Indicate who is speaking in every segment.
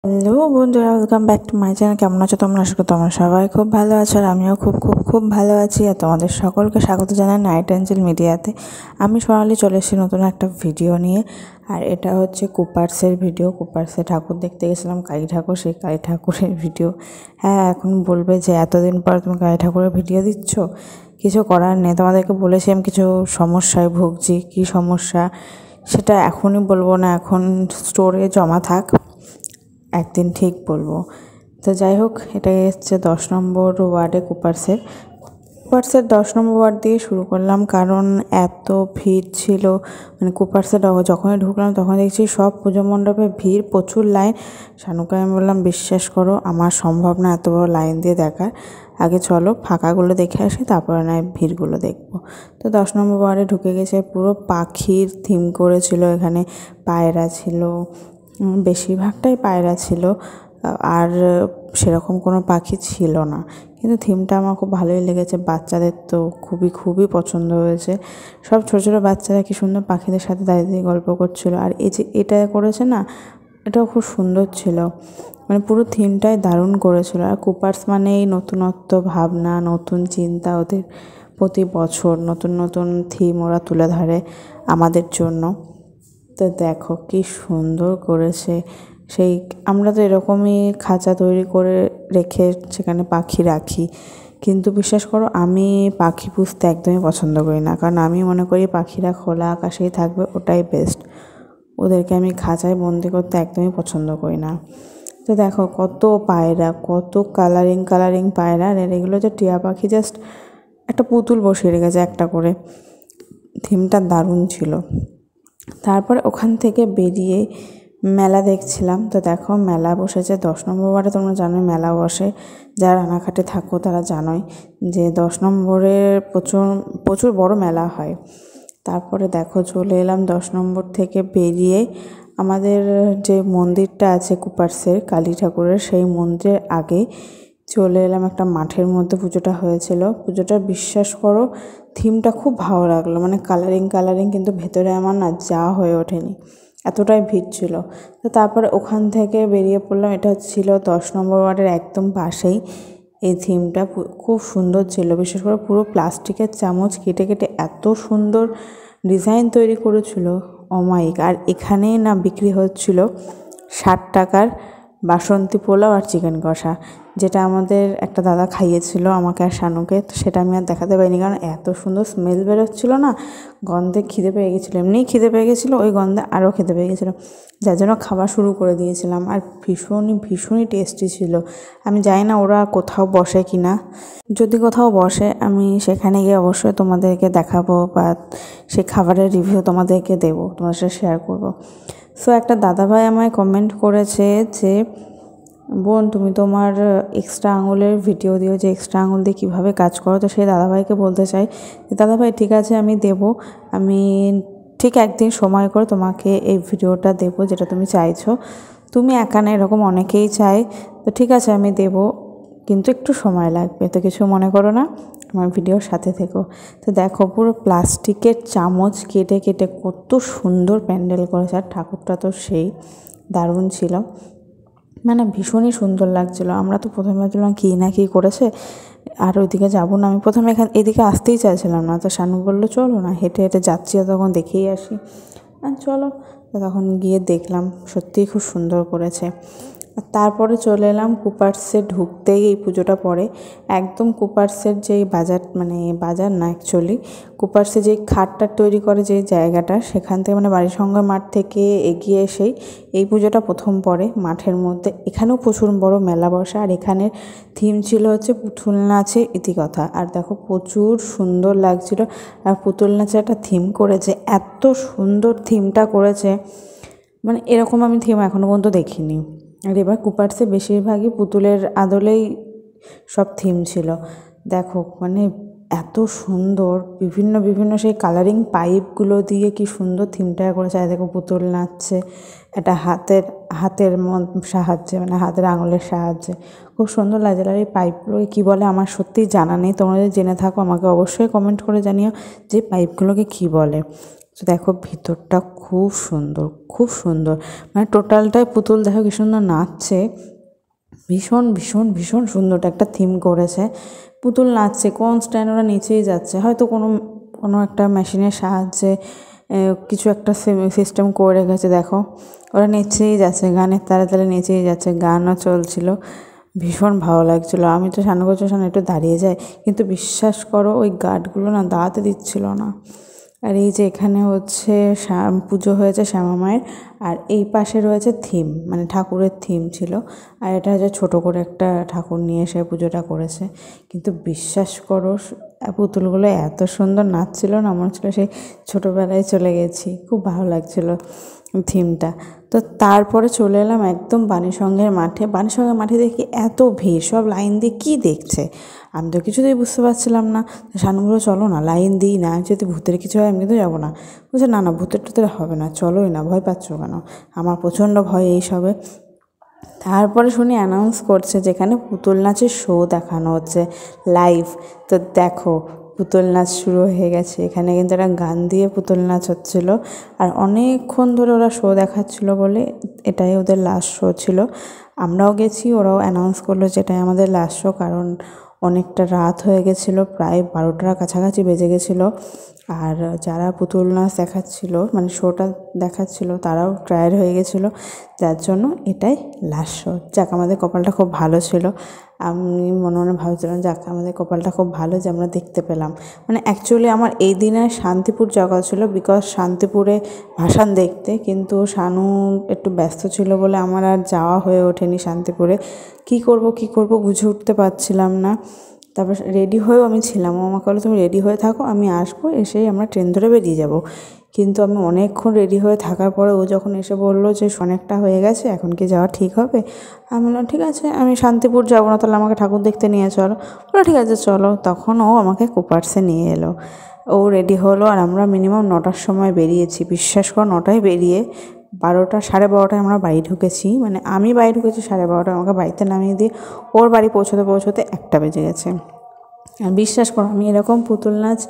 Speaker 1: Hello বন্ধুরা, welcome back to my channel. কেমন আছো তোমরা? আশা করি তোমরা সবাই খুব ভালো আছো, আর আমিও খুব খুব খুব ভালো আছি। আর তোমাদের সকলকে স্বাগত জানাই নাইট অ্যাঞ্জেল মিডিয়াতে। আমি সোনালি চলে এসেছি নতুন একটা ভিডিও নিয়ে। আর এটা হচ্ছে কুপার্সের ভিডিও। কুপার্সে ঠাকুর দেখতে গেছিলাম, কালী ঠাকুর, সেই কালী ঠাকুরের ভিডিও। হ্যাঁ, এখন বলবে যে এতদিন পর তুমি কালী ঠাকুরের ভিডিও দিচ্ছ। কিছু করার নেই, তোমাদেরকে বলেছি আমি কিছু সমস্যায় ভুগছি। কী সমস্যা সেটা এখনই বলবো না, এখন স্টোরে জমা থাক, একদিন ঠিক বলবো। তো যাই হোক, এটা হচ্ছে 10 নম্বর ওয়ার্ডে কুপার্সের 10 নম্বর ওয়ার্ড দিয়ে শুরু করলাম, কারণ এত ভিড় ছিল। মানে কুপার্সে যখনই ঢুকলাম তখন দেখছি সব পুজো মণ্ডপে ভিড়, প্রচুর লাইন। শানুকে আমি বললাম, বিশ্বাস করো আমার সম্ভব না এত বড় লাইন দিয়ে দেখার, আগে চলো ফাঁকাগুলো দেখে আসি, তারপরে নয় ভিড়গুলো দেখবো। তো 10 নম্বর ওয়ার্ডে ঢুকে গেছে, পুরো পাখির থিম করেছিল। এখানে পায়রা ছিল, বেশিরভাগটাই পায়রা ছিল, আর সেরকম কোনো পাখি ছিল না। কিন্তু থিমটা আমার খুব ভালোই লেগেছে, বাচ্চাদের তো খুবই খুবই পছন্দ হয়েছে। সব ছোটো ছোটো বাচ্চারা কি সুন্দর পাখিদের সাথে দাঁড়িয়ে গল্প করছিল। আর এই যে এটা করেছে না, এটাও খুব সুন্দর ছিল। মানে পুরো থিমটাই দারুণ করেছিল। আর কুপার্স মানে এই নতুনত্ব ভাবনা, নতুন চিন্তা, ওদের প্রতি বছর নতুন নতুন থিম ওরা তুলে ধরে আমাদের জন্য। তো দেখো কি সুন্দর করেছে। সেই আমরা তো এরকমই খাঁচা তৈরি করে রেখে সেখানে পাখি রাখি, কিন্তু বিশ্বাস করো আমি পাখি পুষতে একদমই পছন্দ করি না, কারণ আমি মনে করি পাখিরা খোলা আকাশেই থাকবে, ওটাই বেস্ট। ওদেরকে আমি খাঁচায় বন্দি করতে একদমই পছন্দ করি না। তো দেখো কত পায়রা, কত কালারিং কালারিং পায়রা। আর এগুলো যে টিয়া পাখি, জাস্ট একটা পুতুল বসিয়ে রেখেছে একটা করে। থিমটা দারুণ ছিল। তারপরে ওখান থেকে বেরিয়ে মেলা দেখছিলাম। তো দেখো মেলা বসেছে 10 নম্বর ওয়ার্ডে, তোমরা জানোই মেলা বসে। যারা রানাঘাটে থাকো তারা জানোই যে 10 নম্বরের প্রচুর প্রচুর বড় মেলা হয়। তারপরে দেখো চলে এলাম 10 নম্বর থেকে বেরিয়ে আমাদের যে মন্দিরটা আছে কুপার্সের কালী ঠাকুরের, সেই মন্দিরের আগে চলে এলাম একটা মাঠের মধ্যে। পুজোটা হয়েছিল, পুজোটা বিশ্বাস করো থিমটা খুব ভালো লাগলো। মানে কালারিং কালারিং, কিন্তু ভেতরে আমার না যাওয়া হয়ে ওঠেনি, এতটাই ভিড় ছিল। তো তারপরে ওখান থেকে বেরিয়ে পড়লাম। এটা ছিল 10 নম্বর ওয়ার্ডের একদম পাশেই। এই থিমটা খুব সুন্দর ছিল। বিশেষ করে পুরো প্লাস্টিকের চামচ কেটে কেটে এত সুন্দর ডিজাইন তৈরি করেছিল, অমায়িক। আর এখানেই না বিক্রি হচ্ছিল 60 টাকার বাসন্তী পোলাও আর চিকেন কষা, যেটা আমাদের একটা দাদা খাইয়েছিল আমাকে আর শানুকে। তো সেটা আমি আর দেখাতে পারিনি, কারণ এত সুন্দর স্মেল বেরোচ্ছিলো না, গন্ধে খিদে পেয়ে গেছিলো। এমনিই খিদে পেয়ে গেছিলো, ওই গন্ধে আরও খিদে পেয়ে গেছিলো, যার জন্য খাবার শুরু করে দিয়েছিলাম। আর ভীষণই ভীষণই টেস্টি ছিল। আমি জানি না ওরা কোথাও বসে কি না, যদি কোথাও বসে আমি সেখানে গিয়ে অবশ্যই তোমাদেরকে দেখাবো, বা সেই খাবারের রিভিউ তোমাদেরকে দেবো, তোমাদের সাথে শেয়ার করবো। সো একটা দাদাভাই আমায় কমেন্ট করেছে যে, বোন তুমি তোমার এক্সট্রা আঙুলের ভিডিও দিও, যে এক্সট্রা আঙুল দিয়ে কীভাবে কাজ করো। তো সেই দাদাভাইকে বলতে চাই যে দাদাভাই ঠিক আছে, আমি দেবো, আমি ঠিক একদিন সময় করে তোমাকে এই ভিডিওটা দেবো যেটা তুমি চাইছো। তুমি একা না, এরকম অনেকেই চায়। তো ঠিক আছে আমি দেবো, কিন্তু একটু সময় লাগবে। তো কিছু মনে করো না, আমার ভিডিওর সাথে থেকো। তো দেখো পুরো প্লাস্টিকের চামচ কেটে কেটে কত সুন্দর প্যান্ডেল করেছে। আর ঠাকুরটা তো সেই দারুণ ছিল, মানে ভীষণই সুন্দর লাগছিলো। আমরা তো প্রথমে ভাবছিলাম কী না কী করেছে, আর ওইদিকে যাবো না। আমি প্রথমে এদিকে আসতেই চাইছিলাম না, তো শানু বললো চলো না, হেঁটে হেঁটে যাচ্ছি, তখন দেখেই আসি। আর চলো, তখন গিয়ে দেখলাম সত্যিই খুব সুন্দর করেছে। আর তারপরে চলে এলাম কুপার্সে। ঢুকতেই এই পুজোটা পড়ে একদম কুপার্সের যেই বাজার, মানে বাজার না অ্যাকচুয়ালি, কুপার্সে যেই খাটটা তৈরি করে যেই জায়গাটা, সেখান থেকে মানে বাড়ির সঙ্গে মাঠ থেকে এগিয়ে এসেই এই পুজোটা প্রথম পড়ে মাঠের মধ্যে। এখানেও প্রচুর বড় মেলা বসে। আর এখানের থিম ছিল হচ্ছে পুতুল নাচের ইতিকথা। আর দেখো প্রচুর সুন্দর লাগছিল। আর পুতুল নাচের একটা থিম করেছে, এত সুন্দর থিমটা করেছে, মানে এরকম আমি থিম এখনও পর্যন্ত দেখিনি। আর এবার কুপার্সে বেশিরভাগই পুতুলের আদলেই সব থিম ছিল। দেখো মানে এত সুন্দর, বিভিন্ন বিভিন্ন সেই কালারিং পাইপগুলো দিয়ে কি সুন্দর থিমটা করেছে। আর দেখো পুতুল নাচছে একটা হাতের সাহায্যে, মানে হাতের আঙুলের সাহায্যে, খুব সুন্দর লাগছে। আর এই পাইপগুলোকে কী বলে আমার সত্যিই জানা নেই, তোমরা যদি জেনে থাকো আমাকে অবশ্যই কমেন্ট করে জানিও যে পাইপগুলোকে কী বলে। তো দেখো ভিতরটা খুব সুন্দর, খুব সুন্দর, মানে টোটালটাই পুতুল। দেখো কি সুন্দর নাচছে, ভীষণ ভীষণ ভীষণ সুন্দর একটা থিম করেছে। পুতুল নাচছে, কোন স্ট্যান্ড ওরা নিচেই যাচ্ছে, হয়তো কোনো কোনো একটা মেশিনের সাহায্যে কিছু একটা সিস্টেম করে রেখেছে। দেখো ওরা নেচেই যাচ্ছে, গানের তালে তালে নেচেই যাচ্ছে, গানও চলছিল, ভীষণ ভালো লাগছিলো। আমি তো সানু করছি, সানু একটু দাঁড়িয়ে যায়, কিন্তু বিশ্বাস করো ওই গার্ডগুলো না দাঁড়াতে দিচ্ছিল না। আর এই যে এখানে হচ্ছে পুজো হয়েছে শ্যামা মায়ের, আর এই পাশে রয়েছে থিম, মানে ঠাকুরের থিম ছিল। আর এটা হচ্ছে ছোটো করে একটা ঠাকুর নিয়ে এসে পুজোটা করেছে। কিন্তু বিশ্বাস করো পুতুলগুলো এত সুন্দর নাচছিল না, মনে হচ্ছিলো সেই ছোটোবেলায় চলে গেছি। খুব ভালো লাগছিলো থিমটা। তো তারপরে চলে এলাম একদম বাণীসংঘের মাঠে। বাণীসংঘের মাঠে দেখি এত ভিড়, সব লাইন দিয়ে কী দেখছে, আমি তো কিছুতেই বুঝতে পারছিলাম না। সানুগুলো চলো না, লাইন দিই না, যদি ভূতের কিছু হয় আমি কিন্তু যাবো না। বলছে না না, ভূতের টুতের হবে না, চলোই না, ভয় পাচ্ছ কেন? আমার প্রচণ্ড ভয় এইসবে। তারপরে শুনি অ্যানাউন্স করছে যেখানে পুতুল নাচের শো দেখানো হচ্ছে লাইভ। তো দেখো পুতুল নাচ শুরু হয়ে গেছে। এখানে কিন্তু একটা গান দিয়ে পুতুল নাচ হচ্ছিলো, আর অনেকক্ষণ ধরে ওরা শো দেখাচ্ছিলো বলে এটাই ওদের লাস্ট শো ছিল। আমরাও গেছি, ওরাও অ্যানাউন্স করলো যে এটাই আমাদের লাস্ট শো, কারণ অনেকটা রাত হয়ে গেছিলো, প্রায় 12টার কাছাকাছি বেজে গেছিলো। আর যারা পুতুল নাচ দেখাচ্ছিল, মানে শোটা দেখাচ্ছিল, তারাও টায়ার্ড হয়ে গেছিলো, যার জন্য এটাই লাস্ট শো। যাক, আমাদের কপালটা খুব ভালো ছিল। আমি মনে মনে ভাবছিলাম যাক আমাদের কপালটা খুব ভালো যে আমরা দেখতে পেলাম। মানে অ্যাকচুয়ালি আমার এই দিনে শান্তিপুর যাওয়া ছিল, বিকজ শান্তিপুরে ভাসান দেখতে, কিন্তু শানু একটু ব্যস্ত ছিল বলে আমার আর যাওয়া হয়ে ওঠেনি শান্তিপুরে। কী করব বুঝে উঠতে পারছিলাম না। তারপর রেডি হয়েও আমি ছিলাম, ও আমাকে বললো তুমি রেডি হয়ে থাকো, আমি আসবো, এসেই আমরা ট্রেন ধরে বেরিয়ে যাব। কিন্তু আমি অনেকক্ষণ রেডি হয়ে থাকার পরে ও যখন এসে বললো যে অনেকটা হয়ে গেছে, এখন কি যাওয়া ঠিক হবে? আমি বললাম ঠিক আছে, আমি শান্তিপুর যাবো না, তাহলে আমাকে ঠাকুর দেখতে নিয়ে চলো। বললো ঠিক আছে চলো। তখন ও আমাকে কুপার্সে নিয়ে এলো, ও রেডি হলো, আর আমরা মিনিমাম 9টার সময় বেরিয়েছি। বিশ্বাস করো 9টায় বেরিয়ে 12টা 12:30টায় আমরা বাড়ি ঢুকেছি। মানে আমি বাড়ি ঢুকেছি 12:30টায়, আমাকে বাড়িতে নামিয়ে দিয়ে ওর বাড়ি পৌঁছতে পৌঁছতে 1টা বেজে গেছে। আর বিশ্বাস করো আমি এরকম পুতুল নাচ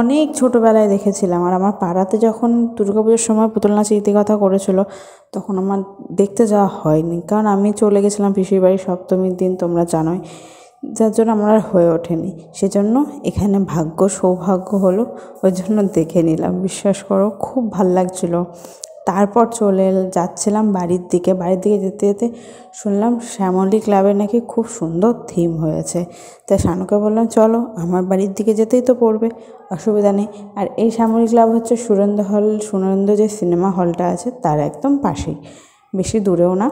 Speaker 1: অনেক ছোটোবেলায় দেখেছিলাম। আর আমার পাড়াতে যখন দুর্গাপুজোর সময় পুতুল নাচ ইতিকথা করেছিল, তখন আমার দেখতে যাওয়া হয়নি, কারণ আমি চলে গেছিলাম পিসির বাড়ি সপ্তমীর দিন, তোমরা জানোই, যার জন্য আমার আর হয়ে ওঠেনি। সেজন্য এখানে সৌভাগ্য হলো, ওই জন্য দেখে নিলাম। বিশ্বাস করো খুব ভাল লাগছিলো। তারপর যাচ্ছিলাম বাড়ির দিকে যেতে যেতে শুনলাম শ্যামলী ক্লাবে নাকি খুব সুন্দর থিম হয়েছে। তাই শানুকে বললাম চলো, আমার বাড়ির দিকে যেতেই তো পড়বে, অসুবিধা নেই। আর এই শ্যামলী ক্লাব হচ্ছে সুরেন্দ্র যে সিনেমা হলটা আছে তার একদম পাশেই, বেশি দূরেও না।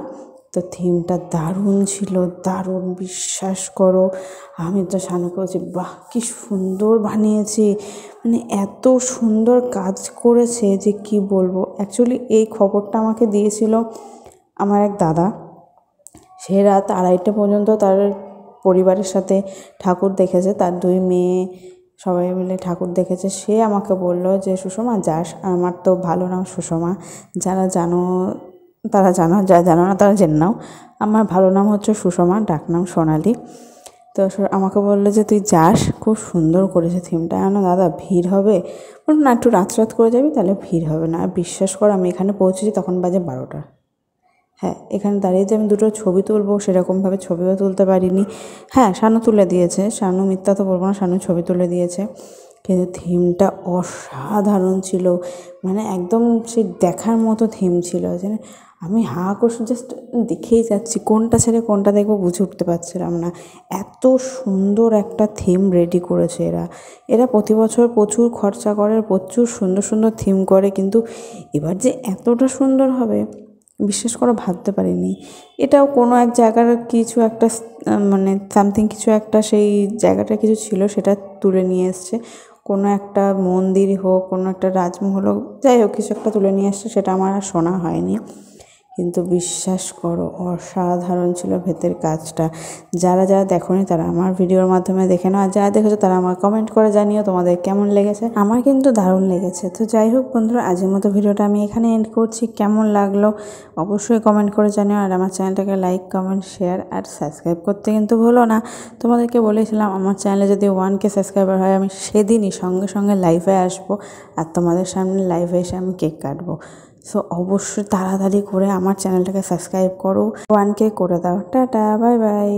Speaker 1: তো থিমটা দারুণ ছিল, দারুণ। বিশ্বাস করো আমি তো শানুকে বলছি বাহ কি সুন্দর বানিয়েছি, মানে এত সুন্দর কাজ করেছে যে কি বলবো। অ্যাকচুয়ালি এই খবরটা আমাকে দিয়েছিল আমার এক দাদা। সে রাত 2:30 পর্যন্ত তার পরিবারের সাথে ঠাকুর দেখেছে, তার 2 মেয়ে সবাই মিলে ঠাকুর দেখেছে। সে আমাকে বললো যে সুষমা যাস। আমার তো ভালো নাম সুষমা, যারা জানো তারা জানো, যারা জানো না তারা জেনে নাও। আমার ভালো নাম হচ্ছে সুষমা, ডাকনাম সোনালি। তো আমাকে বললো যে তুই যাস, খুব সুন্দর করেছে থিমটা। না দাদা ভিড় হবে, বলুন না একটু রাত করে যাবি, তাহলে ভিড় হবে না। আর বিশ্বাস কর আমি এখানে পৌঁছেছি তখন বাজে 12টা। হ্যাঁ, এখানে দাঁড়িয়ে যে আমি 2টো ছবি তুলবো সেরকমভাবে ছবিও তুলতে পারিনি। হ্যাঁ, শানু তুলে দিয়েছে, শানু মিথ্যা তো বলবো না, শানু ছবি তুলে দিয়েছে। কিন্তু থিমটা অসাধারণ ছিল, মানে একদম সেই দেখার মতো থিম ছিল। যে আমি হাঁ করে জাস্ট দেখেই যাচ্ছি, কোনটা ছেড়ে কোনটা দেখবো বুঝে উঠতে পারছিলাম না। এত সুন্দর একটা থিম রেডি করেছে এরা প্রতি বছর প্রচুর খরচা করে, প্রচুর সুন্দর সুন্দর থিম করে, কিন্তু এবার যে এতটা সুন্দর হবে বিশ্বাস করো ভাবতে পারিনি। এটাও কোনো এক জায়গার কিছু একটা মানে সামথিং কিছু একটা, সেই জায়গাটা কিছু ছিল সেটা তুলে নিয়ে এসছে। কোনো একটা মন্দির হোক, কোনো একটা রাজমহল হোক, যাই হোক কিছু একটা তুলে নিয়ে এসছে, সেটা আমার আর শোনা হয়নি। কিন্তু বিশ্বাস করো অসাধারণ ছিল ভেতের কাজটা। যারা যারা দেখোনি তারা আমার ভিডিওর মাধ্যমে দেখে নাও, আর যারা দেখেছো তারা আমার কমেন্ট করে জানিও তোমাদের কেমন লেগেছে। আমার কিন্তু দারুণ লেগেছে। তো যাই হোক বন্ধুরা, আজকের মতো ভিডিওটা আমি এখানে এন্ড করছি। কেমন লাগলো অবশ্যই কমেন্ট করে জানিও, আর আমার চ্যানেলটাকে লাইক, কমেন্ট, শেয়ার আর সাবস্ক্রাইব করতে কিন্তু ভুলো না। তোমাদেরকে বলেছিলাম আমার চ্যানেলে যদি 1K সাবস্ক্রাইবার হয় আমি সেদিনই সঙ্গে সঙ্গে লাইভে আসবো, আর তোমাদের সামনে লাইভে এসে আমি কেক কাটবো। সো অবশ্যই তাড়াতাড়ি করে আমার চ্যানেলটাকে সাবস্ক্রাইব করো, 1K করে দাও। Tata, bye bye.